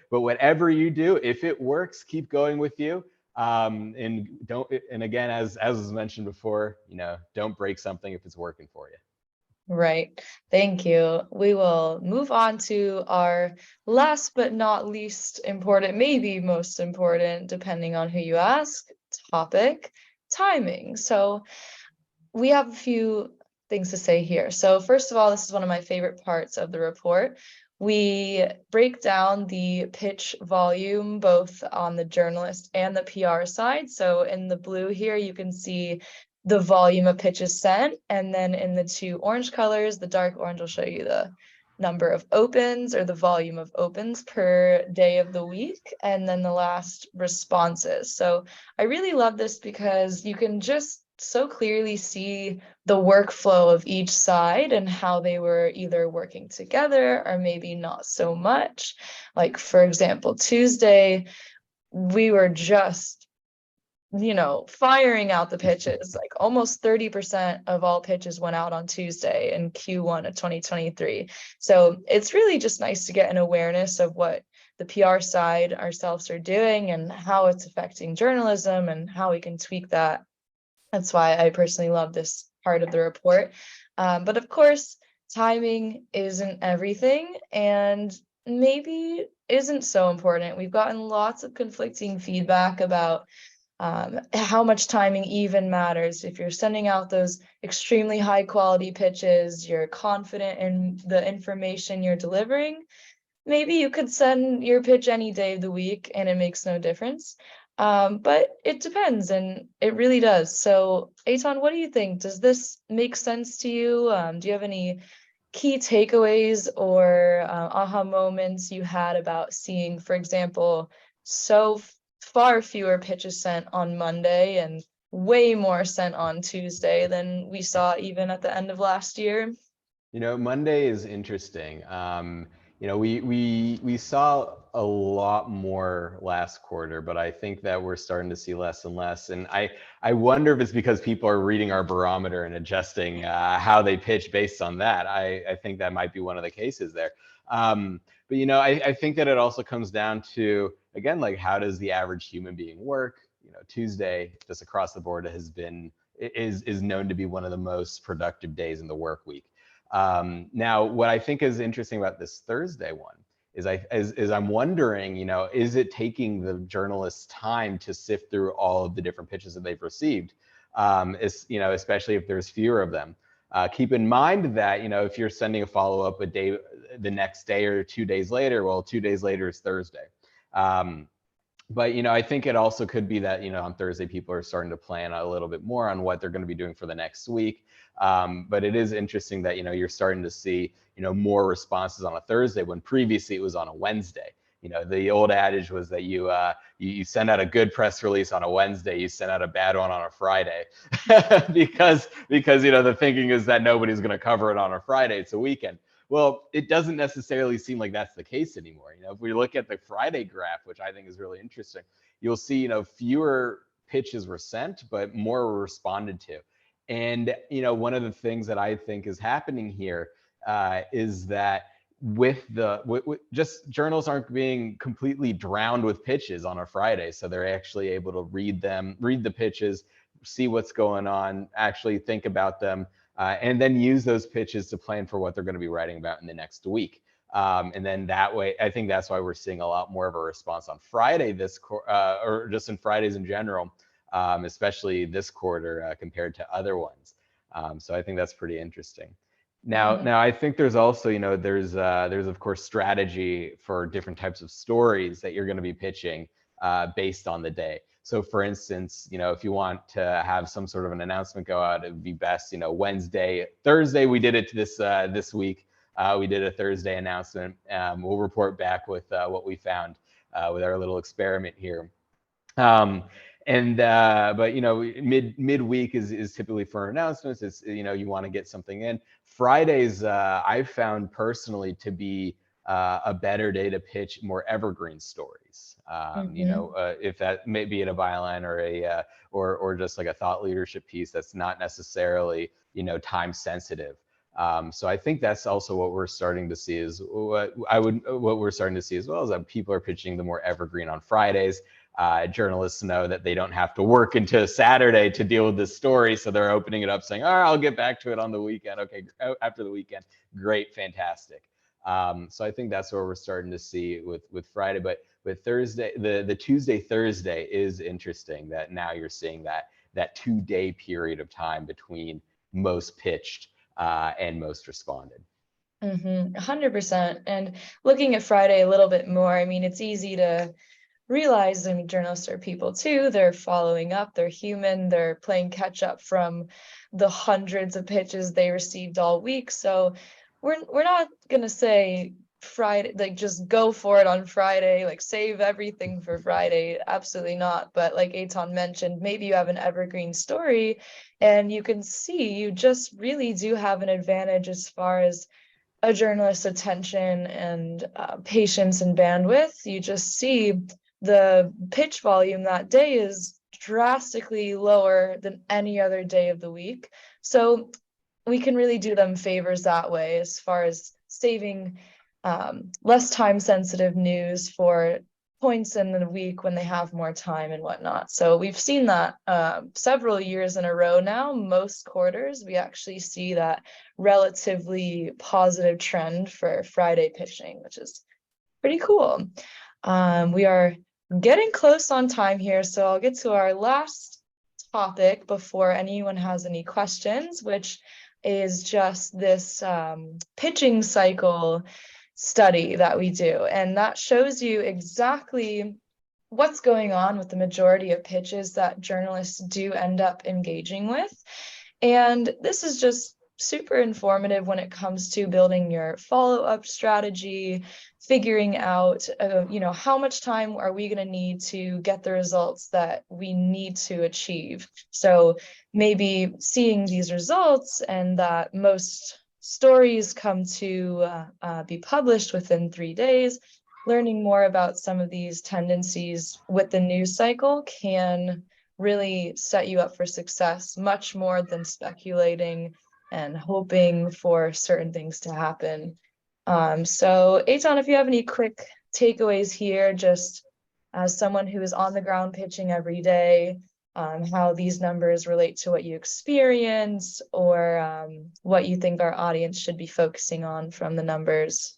S2: whatever you do, if it works, keep going with you. And again, as was mentioned before, don't break something if it's working for you.
S1: Right. Thank you. We will move on to our last but not least important, maybe most important, depending on who you ask, topic, timing. So we have a few things to say here. So first of all, this is one of my favorite parts of the report. We break down the pitch volume, both on the journalist and the PR side. So in the blue here, you can see the volume of pitches sent. And then in the 2 orange colors, the dark orange will show you the number of opens, or the volume of opens per day of the week, and then the last, responses. So I really love this because you can just so clearly see the workflow of each side and how they were either working together or maybe not so much. Like, for example, Tuesday, we were just firing out the pitches. Like almost 30% of all pitches went out on Tuesday in Q1 of 2023. So it's really just nice to get an awareness of what the PR side ourselves are doing and how it's affecting journalism and how we can tweak that. That's why I personally love this part of the report. But of course, timing isn't everything, and maybe isn't so important. We've gotten lots of conflicting feedback about how much timing even matters. If you're sending out those extremely high quality pitches, you're confident in the information you're delivering, maybe you could send your pitch any day of the week and it makes no difference. But it depends, and it really does. So Eitan, what do you think? Does this make sense to you? Do you have any key takeaways or aha moments you had about seeing, for example, so far fewer pitches sent on Monday and way more sent on Tuesday than we saw even at the end of last year?
S2: Monday is interesting. We saw a lot more last quarter, but I think that we're starting to see less and less. And I wonder if it's because people are reading our barometer and adjusting how they pitch based on that. I think that might be one of the cases there. But I think that it also comes down to, again, like, how does the average human being work? Tuesday, just across the board, is known to be one of the most productive days in the work week. Now, what I think is interesting about this Thursday one is I'm wondering, is it taking the journalists time to sift through all of the different pitches that they've received, especially if there's fewer of them. Keep in mind that, if you're sending a follow-up the next day or 2 days later, well, 2 days later is Thursday. But, I think it also could be that, on Thursday, people are starting to plan a little bit more on what they're going to be doing for the next week. But it is interesting that, you're starting to see, more responses on a Thursday when previously it was on a Wednesday. The old adage was that you send out a good press release on a Wednesday, you send out a bad one on a Friday, because the thinking is that nobody's going to cover it on a Friday. It's a weekend. Well, it doesn't necessarily seem like that's the case anymore. If we look at the Friday graph, which I think is really interesting, you'll see, fewer pitches were sent, but more were responded to. And, one of the things that I think is happening here is that just journals aren't being completely drowned with pitches on a Friday. So they're actually able to read the pitches, see what's going on, actually think about them, and then use those pitches to plan for what they're going to be writing about in the next week. And then that way, I think that's why we're seeing a lot more of a response on Friday or just in Fridays in general, especially this quarter compared to other ones. So I think that's pretty interesting. Now I think there's also, there's of course strategy for different types of stories that you're going to be pitching based on the day. So for instance, if you want to have some sort of an announcement go out, it would be best, Wednesday, Thursday, we did it this week. We did a Thursday announcement. We'll report back with what we found with our little experiment here. But midweek is typically for announcements. It's you want to get something in. Fridays I've found personally to be a better day to pitch more evergreen stories. If that may be in a byline or just like a thought leadership piece that's not necessarily time sensitive. So I think that's also what we're starting to see is what we're starting to see as well is that people are pitching the more evergreen on Fridays. Journalists know that they don't have to work into Saturday to deal with this story, so they're opening it up saying, "All right, I'll get back to it on the weekend." Okay, after the weekend, great, fantastic. So I think that's where we're starting to see with Friday, but with Thursday, the Tuesday Thursday is interesting that now you're seeing that 2-day period of time between most pitched and most responded.
S1: 100%. And looking at Friday a little bit more, I mean, it's easy to realize, I mean, journalists are people too. They're following up, they're human, they're playing catch up from the hundreds of pitches they received all week. So we're not gonna say Friday, like just go for it on Friday, like save everything for Friday. Absolutely not. But like Eitan mentioned, maybe you have an evergreen story and you can see you just really do have an advantage as far as a journalist's attention and patience and bandwidth. You just see the pitch volume that day is drastically lower than any other day of the week. So we can really do them favors that way as far as saving less time sensitive news for points in the week when they have more time and whatnot. So we've seen that several years in a row now. Most quarters, we actually see that relatively positive trend for Friday pitching, which is pretty cool. We are getting close on time here, so I'll get to our last topic before anyone has any questions, which is just this pitching cycle study that we do. And that shows you exactly what's going on with the majority of pitches that journalists do end up engaging with. And this is just super informative when it comes to building your follow-up strategy, figuring out, how much time are we going to need to get the results that we need to achieve. So maybe seeing these results and that most stories come to be published within 3 days, learning more about some of these tendencies with the news cycle can really set you up for success, much more than speculating and hoping for certain things to happen. So Eitan, if you have any quick takeaways here, just as someone who is on the ground pitching every day, how these numbers relate to what you experience, or what you think our audience should be focusing on from the numbers.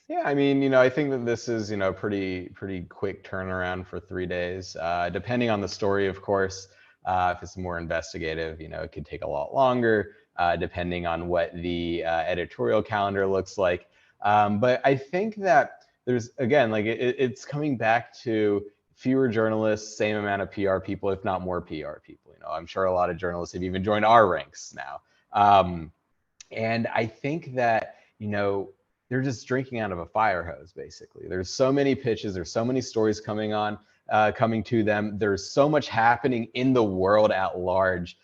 S2: Yeah, I mean, I think that this is, pretty quick turnaround for 3 days. Depending on the story, of course, if it's more investigative, it could take a lot longer, depending on what the editorial calendar looks like. But I think that there's, again, like it's coming back to fewer journalists, same amount of PR people, if not more PR people. You know, I'm sure a lot of journalists have even joined our ranks now. And I think that, you know, they're just drinking out of a fire hose, basically. There's so many pitches, there's so many stories coming to them. There's so much happening in the world at large,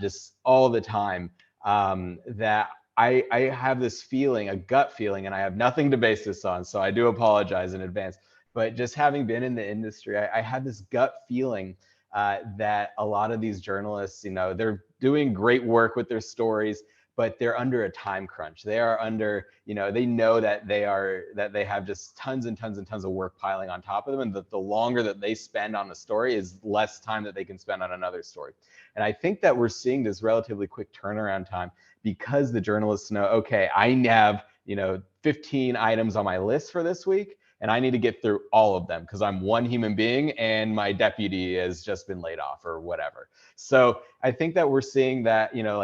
S2: just all the time, that I have this feeling, a gut feeling, and I have nothing to base this on, so I do apologize in advance. But just having been in the industry, I had this gut feeling that a lot of these journalists, you know, they're doing great work with their stories, but they're under a time crunch. They are under, you know, they know that they have just tons and tons and tons of work piling on top of them, and that the longer that they spend on a story is less time that they can spend on another story. And I think that we're seeing this relatively quick turnaround time because the journalists know, okay, I have, you know, 15 items on my list for this week, and I need to get through all of them because I'm one human being and my deputy has just been laid off or whatever. So I think that we're seeing that, you know,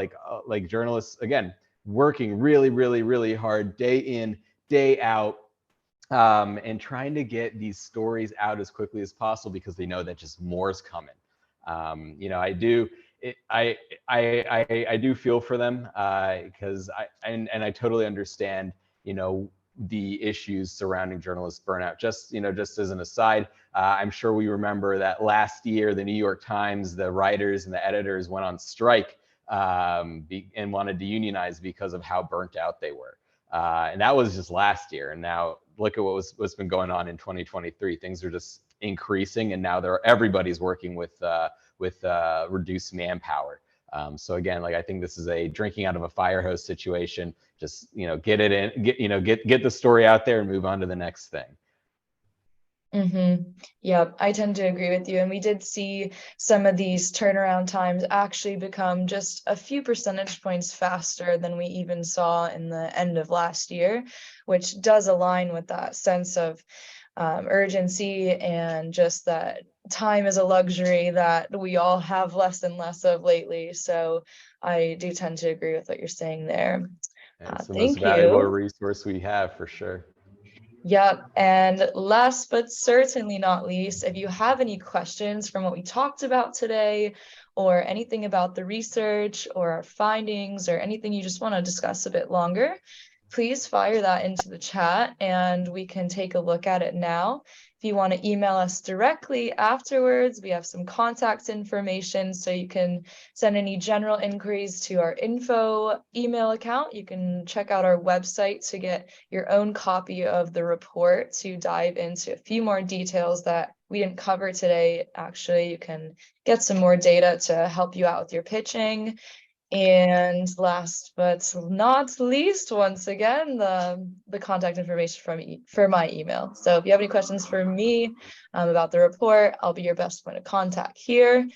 S2: like journalists, again, working really, really, really hard day in, day out, and trying to get these stories out as quickly as possible because they know that just more's coming. You know, I do feel for them because I totally understand, you know, the issues surrounding journalist burnout. Just, you know, just as an aside, I'm sure we remember that last year, the New York Times, the writers and the editors went on strike and wanted to unionize because of how burnt out they were. And that was just last year. And now look at what's been going on in 2023. Things are just increasing, and now everybody's working with reduced manpower. So again, like I think this is a drinking out of a fire hose situation. Just, you know, get it in, get the story out there and move on to the next thing.
S1: Yeah, I tend to agree with you. And we did see some of these turnaround times actually become just a few percentage points faster than we even saw in the end of last year, which does align with that sense of urgency and just that time is a luxury that we all have less and less of lately. So I do tend to agree with what you're saying there.
S2: It's the most
S1: Thank
S2: valuable
S1: you.
S2: resource we have, for sure.
S1: Yep. And last but certainly not least, if you have any questions from what we talked about today, or anything about the research or our findings, or anything you just want to discuss a bit longer, please fire that into the chat and we can take a look at it now. If you want to email us directly afterwards, we have some contact information so you can send any general inquiries to our info email account. You can check out our website to get your own copy of the report to dive into a few more details that we didn't cover today. Actually, you can get some more data to help you out with your pitching. And last but not least, once again, the contact information for my email. So if you have any questions for me about the report, I'll be your best point of contact here.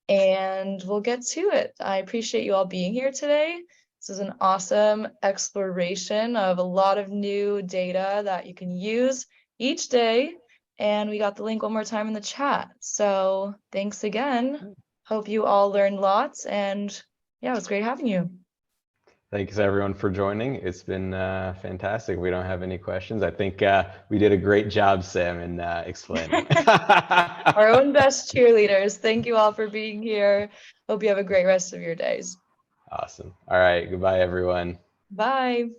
S1: And we'll get to it. I appreciate you all being here today. This is an awesome exploration of a lot of new data that you can use each day. And we got the link one more time in the chat. So thanks again. Hope you all learned lots. And yeah, it was great having you.
S2: Thanks everyone for joining. It's been fantastic. We don't have any questions. I think we did a great job, Sam, in explaining.
S1: Our own best cheerleaders. Thank you all for being here. Hope you have a great rest of your days.
S2: Awesome. All right. Goodbye, everyone.
S1: Bye.